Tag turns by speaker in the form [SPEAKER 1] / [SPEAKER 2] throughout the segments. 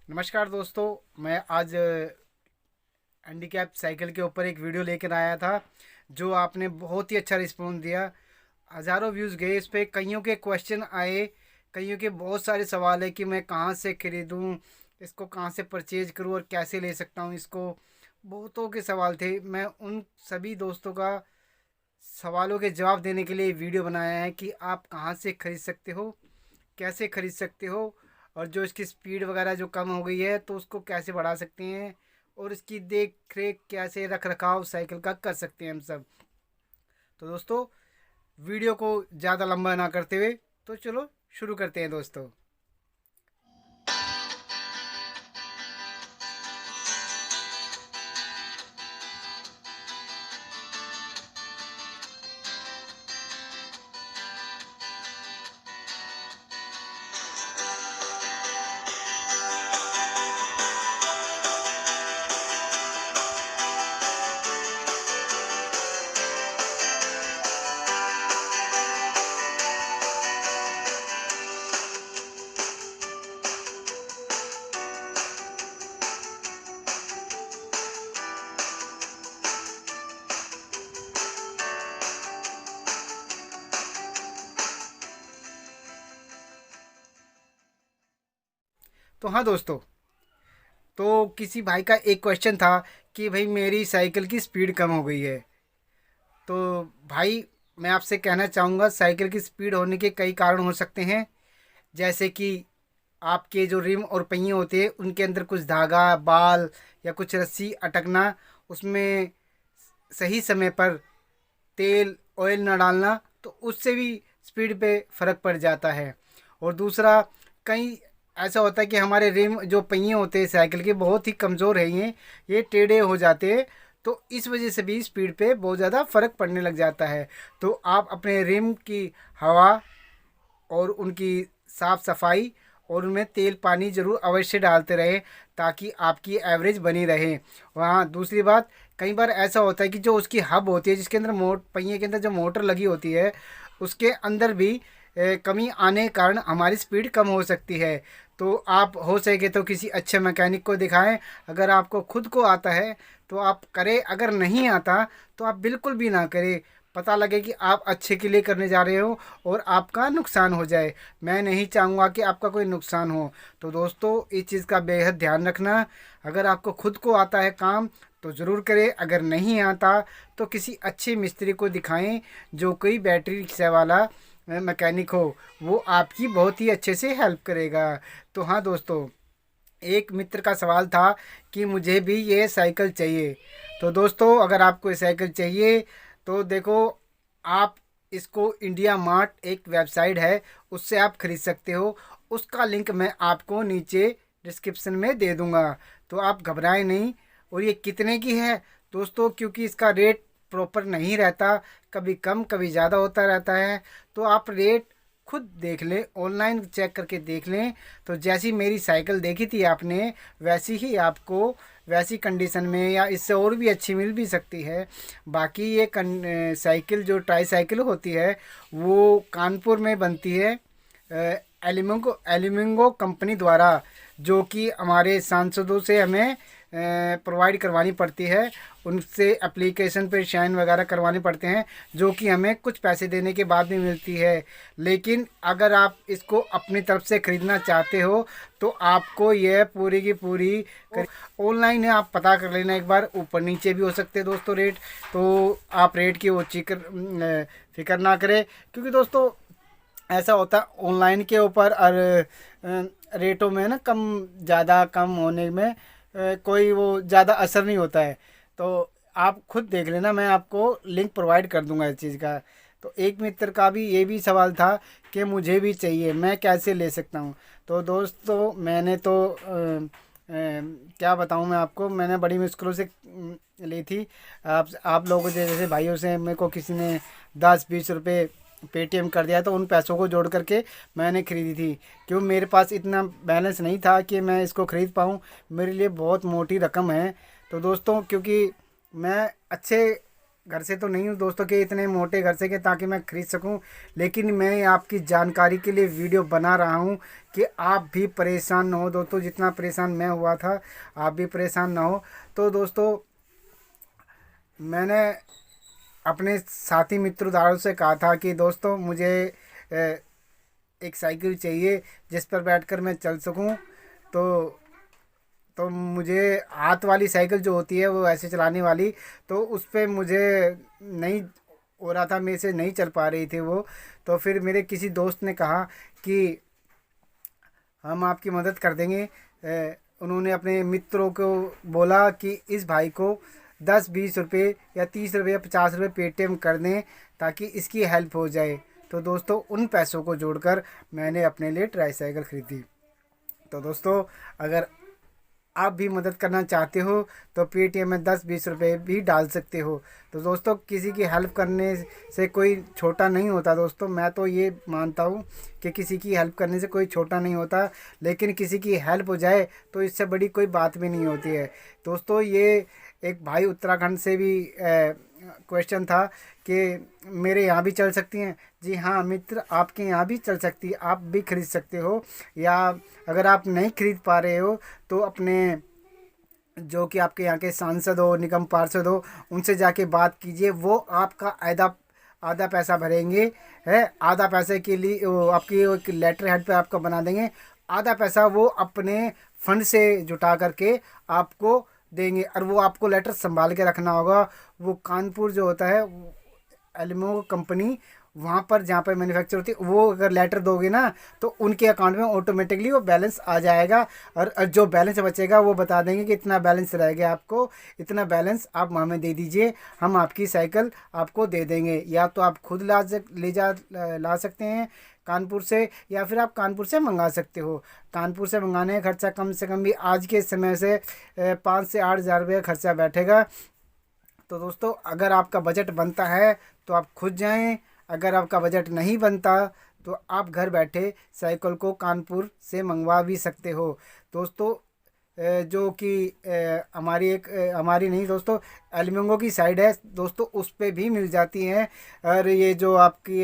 [SPEAKER 1] नमस्कार दोस्तों। मैं आज हैंडीकैप साइकिल के ऊपर एक वीडियो लेकर आया था, जो आपने बहुत ही अच्छा रिस्पॉन्स दिया। हज़ारों व्यूज़ गए इस पे। कईयों के क्वेश्चन आए, कईयों के बहुत सारे सवाल है कि मैं कहाँ से ख़रीदूँ, इसको कहाँ से परचेज करूँ और कैसे ले सकता हूँ इसको। बहुतों के सवाल थे। मैं उन सभी दोस्तों का सवालों के जवाब देने के लिए वीडियो बनाया है कि आप कहाँ से ख़रीद सकते हो, कैसे ख़रीद सकते हो, और जो इसकी स्पीड वगैरह जो कम हो गई है तो उसको कैसे बढ़ा सकते हैं, और इसकी देख रेख कैसे रख रखाव साइकिल का कर सकते हैं हम सब। तो दोस्तों, वीडियो को ज़्यादा लंबा ना करते हुए तो चलो शुरू करते हैं दोस्तों। तो हाँ दोस्तों, तो किसी भाई का एक क्वेश्चन था कि भाई मेरी साइकिल की स्पीड कम हो गई है। तो भाई, मैं आपसे कहना चाहूँगा, साइकिल की स्पीड होने के कई कारण हो सकते हैं। जैसे कि आपके जो रिम और पहिए होते हैं उनके अंदर कुछ धागा, बाल या कुछ रस्सी अटकना, उसमें सही समय पर तेल ऑयल ना डालना, तो उससे भी स्पीड पे फ़र्क पड़ जाता है। और दूसरा, कहीं ऐसा होता है कि हमारे रिम जो पहिए होते हैं साइकिल के बहुत ही कमज़ोर है, ये टेढ़े हो जाते हैं। तो इस वजह से भी स्पीड पे बहुत ज़्यादा फ़र्क पड़ने लग जाता है। तो आप अपने रिम की हवा और उनकी साफ़ सफाई और उनमें तेल पानी ज़रूर अवश्य डालते रहें, ताकि आपकी एवरेज बनी रहे। वहाँ दूसरी बात, कई बार ऐसा होता है कि जो उसकी हब होती है, जिसके अंदर पहिए के अंदर जो मोटर लगी होती है, उसके अंदर भी कमी आने के कारण हमारी स्पीड कम हो सकती है। तो आप हो सके तो किसी अच्छे मैकेनिक को दिखाएं। अगर आपको खुद को आता है तो आप करें, अगर नहीं आता तो आप बिल्कुल भी ना करें। पता लगे कि आप अच्छे के लिए करने जा रहे हो और आपका नुकसान हो जाए। मैं नहीं चाहूँगा कि आपका कोई नुकसान हो। तो दोस्तों, इस चीज़ का बेहद ध्यान रखना। अगर आपको खुद को आता है काम तो ज़रूर करें, अगर नहीं आता तो किसी अच्छे मिस्त्री को दिखाएं, जो कोई बैटरी रिक्शा वाला मैकेनिक हो। वो आपकी बहुत ही अच्छे से हेल्प करेगा। तो हाँ दोस्तों, एक मित्र का सवाल था कि मुझे भी ये साइकिल चाहिए। तो दोस्तों, अगर आपको ये साइकिल चाहिए तो देखो, आप इसको इंडिया मार्ट एक वेबसाइट है, उससे आप खरीद सकते हो। उसका लिंक मैं आपको नीचे डिस्क्रिप्शन में दे दूँगा। तो आप घबराएं नहीं। और ये कितने की है दोस्तों, क्योंकि इसका रेट प्रॉपर नहीं रहता, कभी कम कभी ज़्यादा होता रहता है। तो आप रेट खुद देख लें, ऑनलाइन चेक करके देख लें। तो जैसी मेरी साइकिल देखी थी आपने, वैसी ही आपको वैसी कंडीशन में या इससे और भी अच्छी मिल भी सकती है। बाकी ये साइकिल जो ट्राई साइकिल होती है, वो कानपुर में बनती है एलिमिंगो कंपनी द्वारा, जो कि हमारे सांसदों से हमें प्रोवाइड करवानी पड़ती है। उनसे एप्लीकेशन पे साइन वगैरह करवाने पड़ते हैं, जो कि हमें कुछ पैसे देने के बाद भी मिलती है। लेकिन अगर आप इसको अपनी तरफ से ख़रीदना चाहते हो तो आपको यह पूरी की पूरी ऑनलाइन है, आप पता कर लेना एक बार। ऊपर नीचे भी हो सकते हैं दोस्तों रेट। तो आप रेट की वो फिक्र ना करें, क्योंकि दोस्तों ऐसा होता है ऑनलाइन के ऊपर और रेटों में ना कम ज़्यादा कम होने में कोई वो ज़्यादा असर नहीं होता है। तो आप खुद देख लेना, मैं आपको लिंक प्रोवाइड कर दूंगा इस चीज़ का। तो एक मित्र का भी ये भी सवाल था कि मुझे भी चाहिए, मैं कैसे ले सकता हूँ। तो दोस्तों, मैंने तो क्या बताऊँ मैं आपको, मैंने बड़ी मुश्किलों से ली थी। आप लोगों जैसे भाइयों से मेरे को किसी ने 10-20 रुपये पेटीएम कर दिया, तो उन पैसों को जोड़ करके मैंने ख़रीदी थी। क्यों, मेरे पास इतना बैलेंस नहीं था कि मैं इसको ख़रीद पाऊँ। मेरे लिए बहुत मोटी रकम है। तो दोस्तों, क्योंकि मैं अच्छे घर से तो नहीं हूँ दोस्तों कि इतने मोटे घर से कि ताकि मैं ख़रीद सकूँ, लेकिन मैं आपकी जानकारी के लिए वीडियो बना रहा हूँ कि आप भी परेशान ना हो दोस्तों, जितना परेशान मैं हुआ था आप भी परेशान ना हो। तो दोस्तों मैंने अपने साथी मित्रधारों से कहा था कि दोस्तों मुझे अ, एक साइकिल चाहिए जिस पर बैठकर मैं चल सकूं। तो मुझे हाथ वाली साइकिल जो होती है वो ऐसे चलाने वाली, तो उस पे मुझे नहीं हो रहा था, मेरे से नहीं चल पा रही थी वो। तो फिर मेरे किसी दोस्त ने कहा कि हम आपकी मदद कर देंगे। उन्होंने अपने मित्रों को बोला कि इस भाई को 10-20 रुपये या 30 रुपये या 50 रुपये पेटीएम कर दें ताकि इसकी हेल्प हो जाए। तो दोस्तों उन पैसों को जोड़कर मैंने अपने लिए ट्राईसाइकिल ख़रीदी। तो दोस्तों अगर आप भी मदद करना चाहते हो तो पेटीएम में 10-20 रुपये भी डाल सकते हो। तो दोस्तों किसी की हेल्प करने से कोई छोटा नहीं होता दोस्तों, मैं तो ये मानता हूँ कि किसी की हेल्प करने से कोई छोटा नहीं होता, लेकिन किसी की हेल्प हो जाए तो इससे बड़ी कोई बात भी नहीं होती है। दोस्तों ये एक भाई उत्तराखंड से भी क्वेश्चन था कि मेरे यहाँ भी चल सकती हैं। जी हाँ मित्र, आपके यहाँ भी चल सकती है, आप भी खरीद सकते हो। या अगर आप नहीं खरीद पा रहे हो तो अपने जो कि आपके यहाँ के सांसद हो, निगम पार्षद हो, उनसे जाके बात कीजिए। वो आपका आधा आधा पैसा भरेंगे है। आधा पैसे के लिए वो आपकी एक लेटर हेड पे आपका बना देंगे, आधा पैसा वो अपने फंड से जुटा करके आपको देंगे। और वो आपको लेटर संभाल के रखना होगा। वो कानपुर जो होता है एल्मो कंपनी, वहाँ पर जहाँ पर मैन्युफैक्चर होती है, वो अगर लेटर दोगे ना तो उनके अकाउंट में ऑटोमेटिकली वो बैलेंस आ जाएगा। और जो बैलेंस बचेगा वो बता देंगे कि इतना बैलेंस रह गया आपको, इतना बैलेंस आप हमें दे दीजिए, हम आपकी साइकिल आपको दे देंगे। या तो आप खुद ला सकते हैं कानपुर से, या फिर आप कानपुर से मंगा सकते हो। कानपुर से मंगाने का खर्चा कम से कम भी आज के समय से 5 से 8 हज़ार रुपये का खर्चा बैठेगा। तो दोस्तों अगर आपका बजट बनता है तो आप खुद जाएं, अगर आपका बजट नहीं बनता तो आप घर बैठे साइकिल को कानपुर से मंगवा भी सकते हो। दोस्तों जो कि हमारी नहीं दोस्तों, एलिमंगो की साइड है दोस्तों, उस पे भी मिल जाती हैं। और ये जो आपकी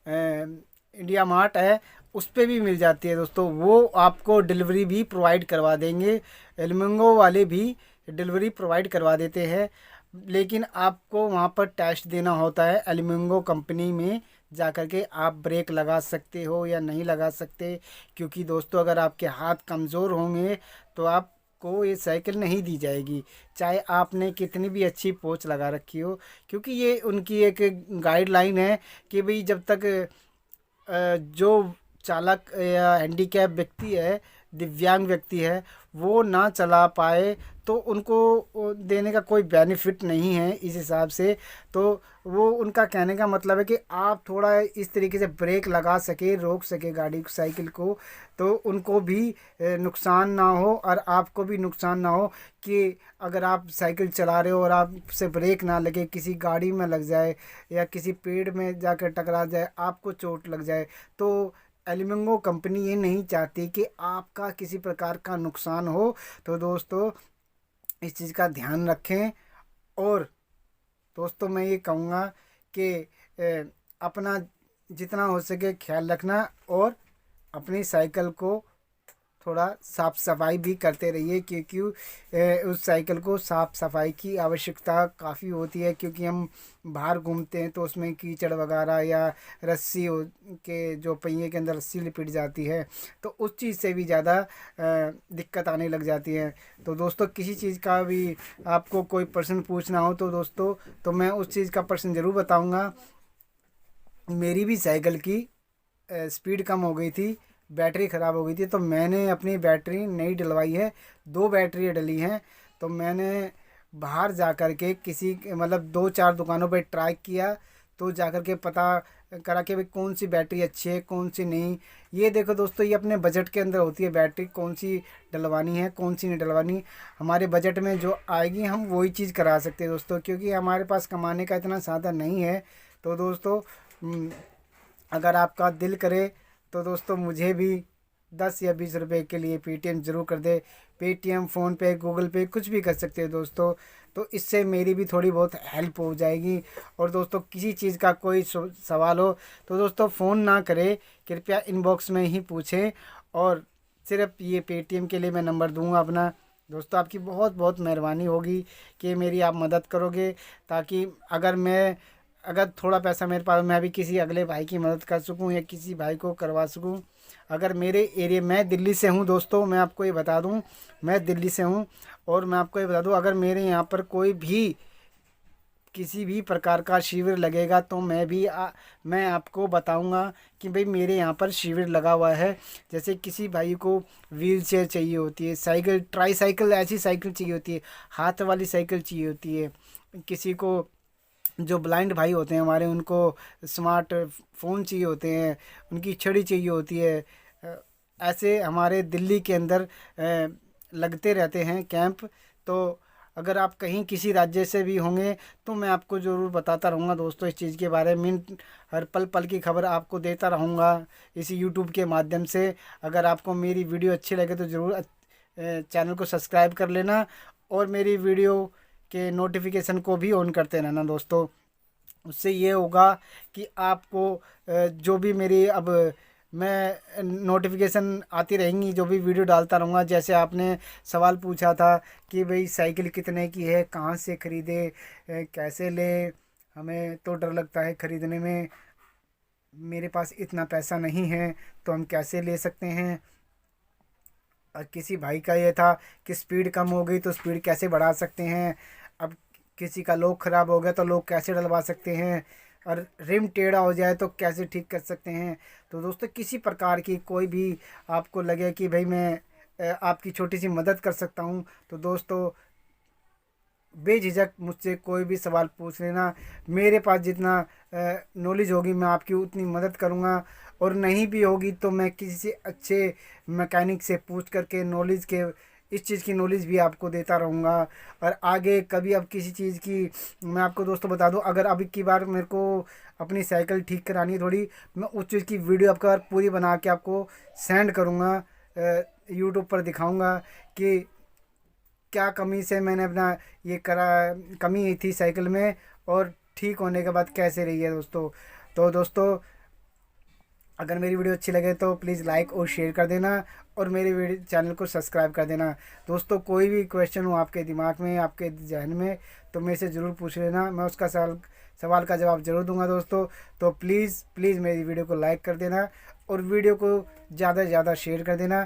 [SPEAKER 1] इंडिया मार्ट है उस पे भी मिल जाती है दोस्तों, वो आपको डिलीवरी भी प्रोवाइड करवा देंगे। एलिमंगो वाले भी डिलीवरी प्रोवाइड करवा देते हैं, लेकिन आपको वहाँ पर टेस्ट देना होता है। एलिमंगो कंपनी में जा कर के आप ब्रेक लगा सकते हो या नहीं लगा सकते, क्योंकि दोस्तों अगर आपके हाथ कमज़ोर होंगे तो आपको ये साइकिल नहीं दी जाएगी, चाहे आपने कितनी भी अच्छी पोच लगा रखी हो। क्योंकि ये उनकी एक गाइडलाइन है कि भाई जब तक जो चालक या हैंडीकैप व्यक्ति है, दिव्यांग व्यक्ति है, वो ना चला पाए तो उनको देने का कोई बेनिफिट नहीं है इस हिसाब से। तो वो उनका कहने का मतलब है कि आप थोड़ा इस तरीके से ब्रेक लगा सके, रोक सके गाड़ी साइकिल को, तो उनको भी नुकसान ना हो और आपको भी नुकसान ना हो। कि अगर आप साइकिल चला रहे हो और आपसे ब्रेक ना लगे, किसी गाड़ी में लग जाए या किसी पेड़ में जाकर टकरा जाए, आपको चोट लग जाए, तो एलिमंगो कंपनी ये नहीं चाहती कि आपका किसी प्रकार का नुकसान हो। तो दोस्तों इस चीज़ का ध्यान रखें। और दोस्तों मैं ये कहूँगा कि अपना जितना हो सके ख्याल रखना और अपनी साइकिल को थोड़ा साफ़ सफाई भी करते रहिए, क्योंकि उस साइकिल को साफ़ सफाई की आवश्यकता काफ़ी होती है। क्योंकि हम बाहर घूमते हैं तो उसमें कीचड़ वगैरह या रस्सी के जो पहिए के अंदर रस्सी लिपट जाती है, तो उस चीज़ से भी ज़्यादा दिक्कत आने लग जाती है। तो दोस्तों किसी चीज़ का भी आपको कोई प्रश्न पूछना हो तो दोस्तों, तो मैं उस चीज़ का प्रश्न ज़रूर बताऊँगा। मेरी भी साइकिल की स्पीड कम हो गई थी, बैटरी ख़राब हो गई थी, तो मैंने अपनी बैटरी नई डलवाई है, 2 बैटरी डली हैं। तो मैंने बाहर जा कर के किसी मतलब 2-4 दुकानों पे ट्राई किया, तो जा कर के पता करा कि भाई कौन सी बैटरी अच्छी है कौन सी नहीं। ये देखो दोस्तों, ये अपने बजट के अंदर होती है बैटरी, कौन सी डलवानी है कौन सी नहीं डलवानी। हमारे बजट में जो आएगी हम वही चीज़ करा सकते हैं दोस्तों, क्योंकि हमारे पास कमाने का इतना साधन नहीं है। तो दोस्तों अगर आपका दिल करे तो दोस्तों मुझे भी 10 या 20 रुपए के लिए पेटीएम ज़रूर कर दे। पेटीएम, फ़ोनपे, गूगल पे कुछ भी कर सकते हो दोस्तों। तो इससे मेरी भी थोड़ी बहुत हेल्प हो जाएगी। और दोस्तों किसी चीज़ का कोई सवाल हो तो दोस्तों फ़ोन ना करें, कृपया इनबॉक्स में ही पूछें। और सिर्फ ये पेटीएम के लिए मैं नंबर दूंगा अपना। दोस्तों आपकी बहुत बहुत मेहरबानी होगी कि मेरी आप मदद करोगे, ताकि अगर थोड़ा पैसा मेरे पास, मैं भी किसी अगले भाई की मदद कर सकूं या किसी भाई को करवा सकूं। अगर मेरे एरिया, मैं दिल्ली से हूं दोस्तों, मैं आपको ये बता दूं, मैं दिल्ली से हूं। और मैं आपको ये बता दूं, अगर मेरे यहाँ पर कोई भी किसी भी प्रकार का शिविर लगेगा तो मैं आपको बताऊंगा कि भाई मेरे यहाँ पर शिविर लगा हुआ है। जैसे किसी भाई को व्हील चेयर चाहिए होती है, साइकिल, ट्राई साइकिल, ऐसी साइकिल चाहिए होती है, हाथ वाली साइकिल चाहिए होती है। किसी को, जो ब्लाइंड भाई होते हैं हमारे, उनको स्मार्ट फ़ोन चाहिए होते हैं, उनकी छड़ी चाहिए होती है। ऐसे हमारे दिल्ली के अंदर लगते रहते हैं कैंप। तो अगर आप कहीं किसी राज्य से भी होंगे तो मैं आपको ज़रूर बताता रहूँगा दोस्तों इस चीज़ के बारे में। हर पल पल की खबर आपको देता रहूँगा इस यूट्यूब के माध्यम से। अगर आपको मेरी वीडियो अच्छी लगे तो ज़रूर चैनल को सब्सक्राइब कर लेना, और मेरी वीडियो के नोटिफिकेशन को भी ऑन करते रहना दोस्तों। उससे ये होगा कि आपको जो भी मेरी अब मैं नोटिफिकेशन आती रहेंगी, जो भी वीडियो डालता रहूँगा। जैसे आपने सवाल पूछा था कि भाई साइकिल कितने की है, कहाँ से ख़रीदे, कैसे ले, हमें तो डर लगता है ख़रीदने में, मेरे पास इतना पैसा नहीं है तो हम कैसे ले सकते हैं। और किसी भाई का ये था कि स्पीड कम हो गई तो स्पीड कैसे बढ़ा सकते हैं। अब किसी का लॉक ख़राब हो गया तो लॉक कैसे डलवा सकते हैं, और रिम टेढ़ा हो जाए तो कैसे ठीक कर सकते हैं। तो दोस्तों किसी प्रकार की कोई भी आपको लगे कि भाई मैं आपकी छोटी सी मदद कर सकता हूँ तो दोस्तों बेझिझक मुझसे कोई भी सवाल पूछ लेना। मेरे पास जितना नॉलेज होगी मैं आपकी उतनी मदद करूँगा, और नहीं भी होगी तो मैं किसी से अच्छे मैकेनिक से पूछ करके नॉलेज के, इस चीज़ की नॉलेज भी आपको देता रहूँगा। और आगे कभी अब किसी चीज़ की, मैं आपको दोस्तों बता दूं, अगर अब की बार मेरे को अपनी साइकिल ठीक करानी है थोड़ी, मैं उस चीज़ की वीडियो आपका बार पूरी बना के आपको सेंड करूँगा, यूट्यूब पर दिखाऊँगा कि क्या कमी से मैंने अपना ये करा, कमी थी साइकिल में, और ठीक होने के बाद कैसे रही है दोस्तों। तो दोस्तों अगर मेरी वीडियो अच्छी लगे तो प्लीज़ लाइक और शेयर कर देना, और मेरे वीडियो चैनल को सब्सक्राइब कर देना। दोस्तों कोई भी क्वेश्चन हो आपके दिमाग में, आपके जहन में, तो मेरे से ज़रूर पूछ लेना, मैं उसका सवाल का जवाब ज़रूर दूंगा दोस्तों। तो प्लीज़ प्लीज़ मेरी वीडियो को लाइक कर देना, और वीडियो को ज़्यादा से ज़्यादा शेयर कर देना,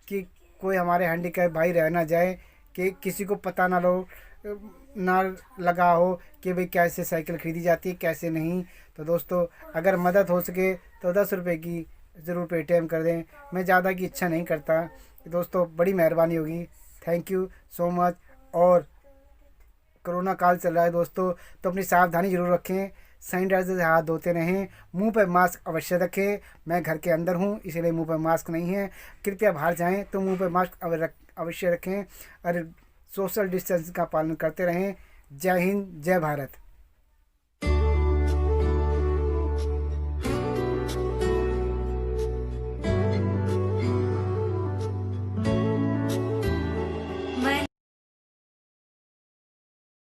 [SPEAKER 1] कि कोई हमारे हैंडीकैप भाई रह ना जाए, कि किसी को पता ना लगा हो कि भाई कैसे साइकिल ख़रीदी जाती है, कैसे नहीं। तो दोस्तों अगर मदद हो सके तो 10 रुपये की ज़रूर पेटीएम कर दें, मैं ज़्यादा की इच्छा नहीं करता दोस्तों, बड़ी मेहरबानी होगी। Thank you so much. और कोरोना काल चल रहा है दोस्तों, तो अपनी सावधानी ज़रूर रखें, सैनिटाइजर से हाथ धोते रहें, मुंह पर मास्क अवश्य रखें। मैं घर के अंदर हूं इसलिए मुंह पर मास्क नहीं है, कृपया बाहर जाएं तो मुंह पर मास्क अवश्य रखें, और सोशल डिस्टेंस का पालन करते रहें। जय हिंद, जय भारत।